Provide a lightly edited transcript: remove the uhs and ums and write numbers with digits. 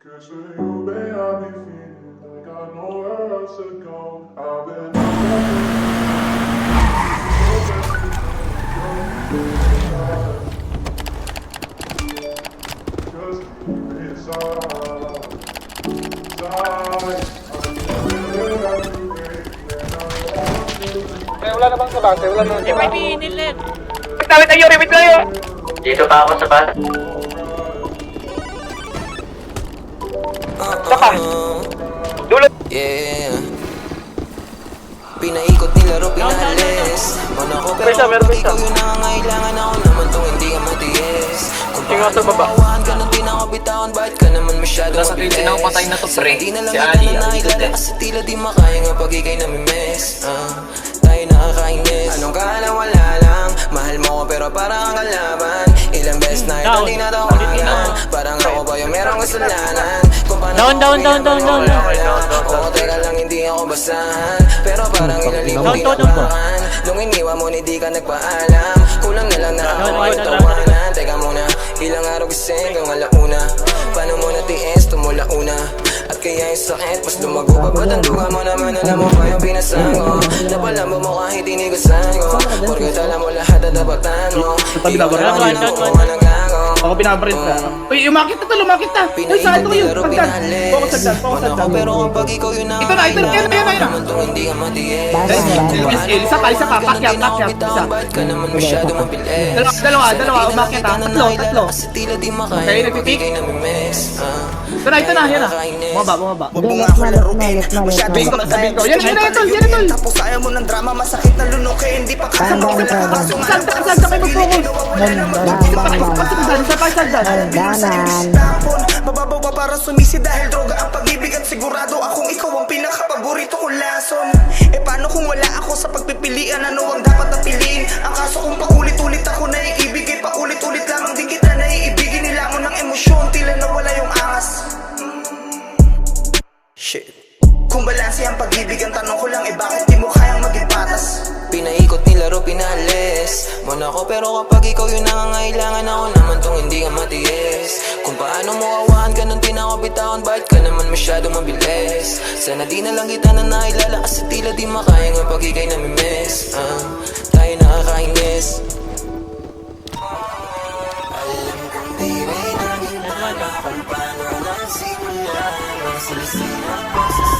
Cause for you, babe, I be feeling like I know where else to go. I've been just keep it Wala na bang kabase? Wala na. May pininit. Wait tayo, wait tayo! Dito pa ako sa bus. Saka! Dulo! Yeah. Pinaikot nilaro, pinalis. Mana ko pero Meron kapag isa. ikaw yung nangangailangan ako naman to hindi ka matiis. Kung Tingnan sa baba. paano ka nung di na ako bitawan, bakit ka naman masyado Nasa pinsin ako patay na to, pre. Di na lang Si kita Ali, na Ali nakilala Cote. kasi tila di makaya nga pag ikay namimiss. Tayo nakakainis. Anong kala wala lang, mahal mo ko pero parang ang kalaban. Ilang beses na ito Down. di natawanan. Parang ako ba yung merong kasalanan. Kung paano Down, ako down, down, down, down, pinapaniwala. Oo, teka lang hindi ako basahan. Pero parang ilalim mo Down, di down, down. napakan. Nung iniwa mo hindi ka nagpaalam. Kulang na lang na ako Down, ay down, down, tawanan. Teka muna, ilang araw gising hanggang alauna. Paano mo natiis, tumula una. At kaya yung sakit, mas lumago pa. Ba't ang duga mo naman, alam mo pa yung pinasango. Napalambo mo kahit inigasan ko. Porket alam mo lahat at napatan mo. Ikaw naman yun ako kung anong gago. Ako binabaril ka. Uy, umakit na to, lumakit na. Uy, saan ko yun? Pagdan. Focus agdan, focus agdan. Pero kapag ikaw yun Ito na, yan na. naman tong hindi ka matiis. Isa pa, pakyat. Isa. Bakit ka naman masyado mabilis? Dalawa, umakit ha. Tatlo. Kasi tila di makaya Okay, kapag nagtitik. ikay namimiss. Ito na, yan na. Bumaba. Huwag mo nga ako laruin. Masyadong Sabihin ko. Yan na, tol. Tapos ayaw mo ng drama, masakit na lunukin. Hindi pa kasama ka lang kaso nga lang para Sagda kayo mag-focus. Isa pa, sagdan. Mababaw pa para sumisi dahil droga ang pag-ibig. At sigurado akong ikaw ang pinakapaborito kong lason. E paano kung wala ako sa pagpipilian? Ano ang dapat na piliin? Ang kaso kung paulit-ulit ako naiibig, paulit-ulit lamang din kita naiibigin. Nila mo ng emosyon, tila nawala yung angas. Shit. Kung balanse ang pag-ibig, ang tanong ko lang bakit di mo kayang maging patas? Pinaikot nilaro, pinalis. Muna ko pero kapag ikaw yung nangangailangan, ako naman tong hindi ka matiis. Kung paano mo awahan ka nung di na ako bitawan, bakit ka naman masyado mabilis? Sana di na lang kita na nailala kasi tila di makaya nga pag ikay namimiss. Tayo nakakainis. Alam kong di rin ang iba kung paano nasimula. Masalisira pa sa